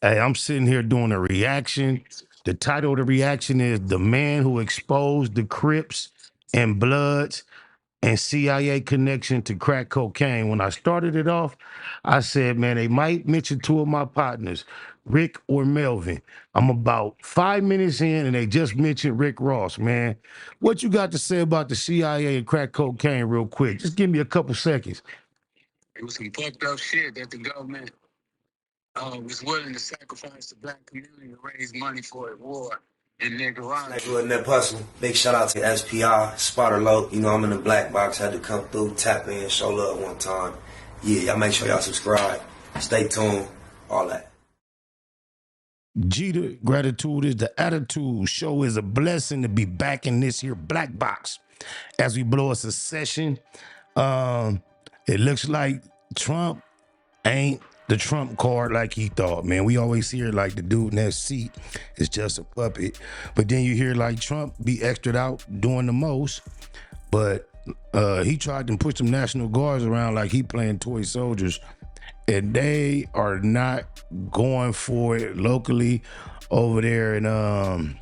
Hey, I'm sitting here doing a reaction. The title of the reaction is "The Man Who Exposed the Crips and Bloods and CIA Connection to Crack Cocaine." When I started it off, I said, man, they might mention two of my partners, Rick or Melvin. I'm about 5 minutes in and they just mentioned Rick Ross, man. What you got to say about the CIA and crack cocaine real quick? Just give me a couple seconds. It was some fucked up shit that the government was willing to sacrifice the black community to raise money for a war in Nicaragua. Net Hustle. Big shout out to SPI, Spotter Low. You know, I'm in the black box. Had to come through, tap in, show love one time. Yeah, y'all make sure y'all subscribe. Stay tuned. All that. Jeter, gratitude is the attitude. Show is a blessing to be back in this here black box as we blow a secession. It looks like Trump ain't the Trump card like he thought, man. We always hear like the dude in that seat is just a puppet, but then you hear like Trump be extraed out doing the most, but he tried to push some National Guards around like he playing toy soldiers, and they are not going for it locally over there. And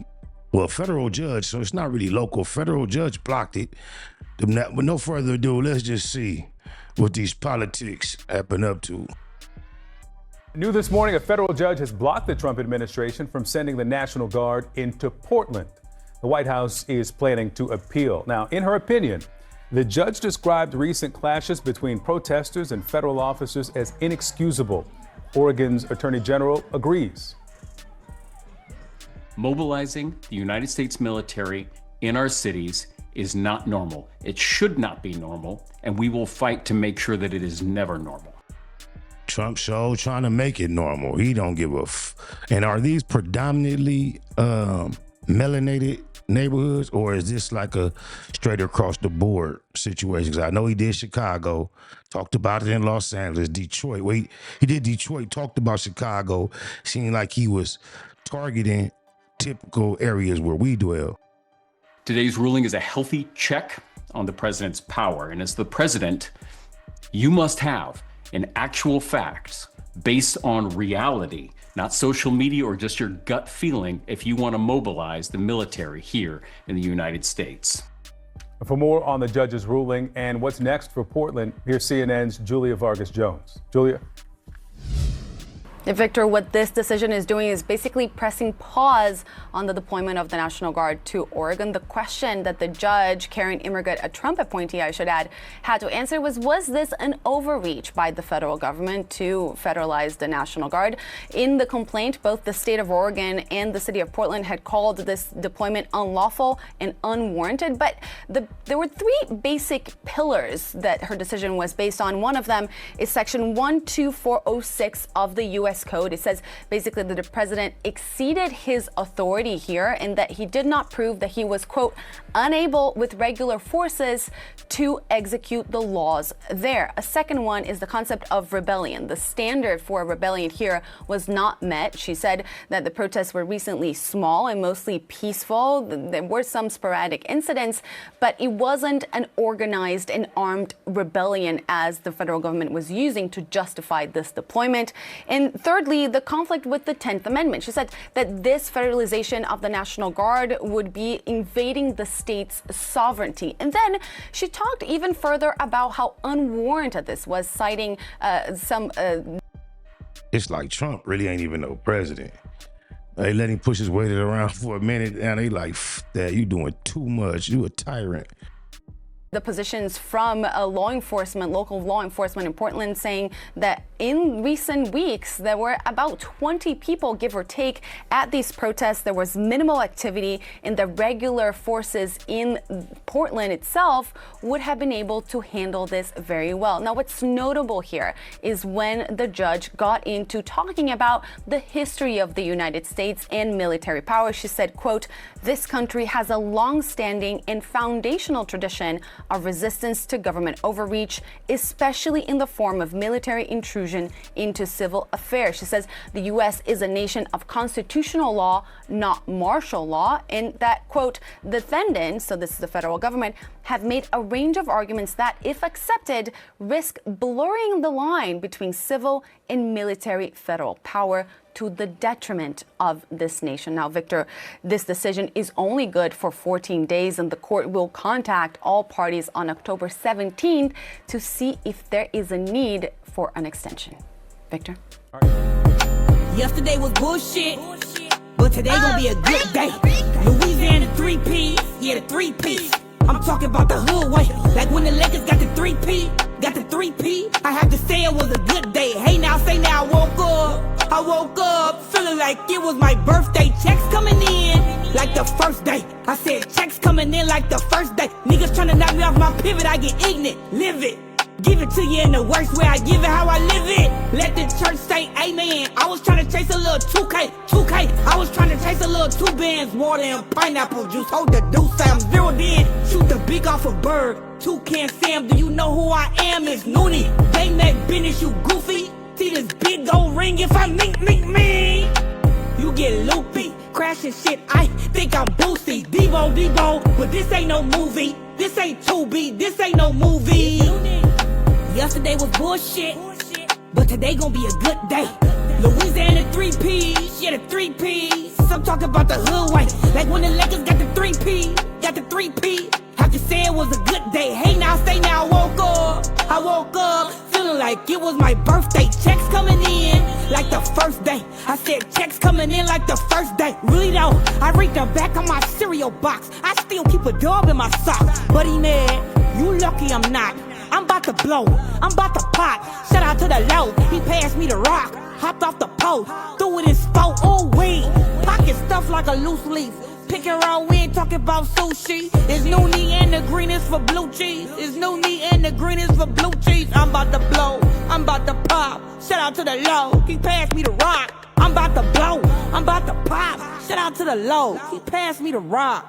federal judge, so it's not really local. Federal judge blocked it. But no further ado, let's just see what these politics happen up to. New this morning, a federal judge has blocked the Trump administration from sending the National Guard into Portland. The White House is planning to appeal. Now, in her opinion, the judge described recent clashes between protesters and federal officers as inexcusable. Oregon's Attorney General agrees. Mobilizing the United States military in our cities is not normal. It should not be normal, and we will fight to make sure that it is never normal. Trump show trying to make it normal. He don't give a And are these predominantly melanated neighborhoods, or is this like a straight across the board situation? 'Cause I know he did Chicago, talked about it in Los Angeles, Detroit. Wait, he did Detroit, talked about Chicago. Seemed like he was targeting typical areas where we dwell. Today's ruling is a healthy check on the president's power. And as the president, you must have an actual facts based on reality, not social media or just your gut feeling, if you want to mobilize the military here in the United States. For more on the judge's ruling and what's next for Portland, here's CNN's Julia Vargas Jones. Julia. Victor, what this decision is doing is basically pressing pause on the deployment of the National Guard to Oregon. The question that the judge, Karen Immergut, a Trump appointee, I should add, had to answer was this an overreach by the federal government to federalize the National Guard? In the complaint, both the state of Oregon and the city of Portland had called this deployment unlawful and unwarranted. But there were three basic pillars that her decision was based on. One of them is Section 12406 of the U.S. Code. It says basically that the president exceeded his authority here and that he did not prove that he was, quote, unable with regular forces to execute the laws there. A second one is the concept of rebellion. The standard for a rebellion here was not met. She said that the protests were recently small and mostly peaceful. There were some sporadic incidents, but it wasn't an organized and armed rebellion as the federal government was using to justify this deployment. And thirdly, the conflict with the 10th Amendment. She said that this federalization of the National Guard would be invading the state's sovereignty. And then she talked even further about how unwarranted this was, citing It's like Trump really ain't even no president. They let him push his weight around for a minute, and they like, that you doing too much. You a tyrant. The positions from local law enforcement in Portland saying that in recent weeks, there were about 20 people, give or take, at these protests. There was minimal activity, and the regular forces in Portland itself would have been able to handle this very well. Now, what's notable here is when the judge got into talking about the history of the United States and military power. She said, quote, "This country has a long-standing and foundational tradition of resistance to government overreach, especially in the form of military intrusion intrusion into civil affairs. She says the U.S. is a nation of constitutional law, not martial law, and that, quote, defendants, so this is the federal government, have made a range of arguments that, if accepted, risk blurring the line between civil and military federal power to the detriment of this nation. Now, Victor, this decision is only good for 14 days, and the court will contact all parties on October 17th to see if there is a need for an extension. Victor? Yesterday was bullshit, but today gonna be a good day. Louisiana 3 P's, yeah, the 3 P's. I'm talking about the hood way, like when the Lakers got the 3P, got the 3P. I have to say it was a good day. Hey now, say now, I woke up feeling like it was my birthday. Checks coming in like the first day. I said checks coming in like the first day. Niggas tryna knock me off my pivot, I get ignorant, live it. Give it to you in the worst way, I give it how I live it. Let the church say amen. I was trying to chase a little 2K. I was trying to chase a little 2 bands, water and pineapple juice. Hold the deuce, I'm zeroed in. Shoot the beak off a bird. Toucan Sam, do you know who I am? It's Noonie. They make business, you goofy. See this big gold ring, if I mink me, you get loopy. Crashing shit, I think I'm Boosie. Debo, but this ain't no movie. This ain't 2B, this ain't no movie. Yesterday was bullshit, but today gonna be a good day. Louisiana 3 P's, yeah, the 3 P's. I'm talking about the hood way, like when the Lakers got the 3P, got the 3P. Have to say it was a good day. Hey now, say now, I woke up feeling like it was my birthday. Checks coming in like the first day. I said checks coming in like the first day. Really though, I read the back of my cereal box. I still keep a dub in my sock. Buddy man, you lucky I'm not. I'm about to blow, I'm about to pop. Shout out to the low, he passed me the rock. Hopped off the post, threw it in sport, ooh wee. Pocket stuff like a loose leaf. Picking around, we ain't talking about sushi. It's Noonie and the green is for blue cheese. It's Noonie and the green is for blue cheese. I'm about to blow, I'm about to pop. Shout out to the low, he passed me the rock. I'm about to blow, I'm about to pop. Shout out to the low, he passed me the rock.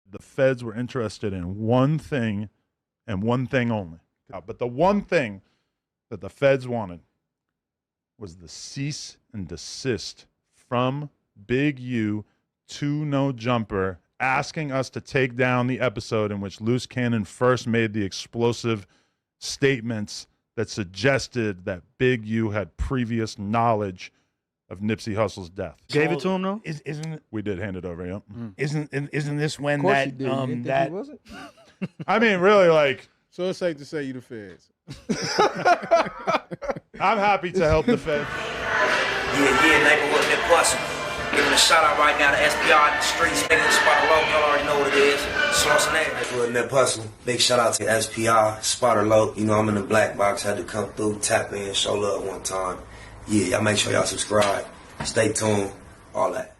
The feds were interested in one thing and one thing only. But the one thing that the feds wanted was the cease and desist from Big U to No Jumper, asking us to take down the episode in which Loose Cannon first made the explosive statements that suggested that Big U had previous knowledge of Nipsey Hussle's death. Gave it to him though? Isn't we did hand it over? Yep. Isn't this when that that was it? I mean, really, like. So it's safe to say you the feds. I'm happy to help the feds. Yeah, neighborhood Nip Hustle. Giving a shout out right now to SPR in the streets, nigga, Spotter Low. Y'all already know what it is. Slauson that. Neighborhood Nip Hustle. Big shout out to SPR, Spotter Low. You know, I'm in the black box. Had to come through, tap in, show love one time. Yeah, y'all make sure y'all subscribe. Stay tuned. All that.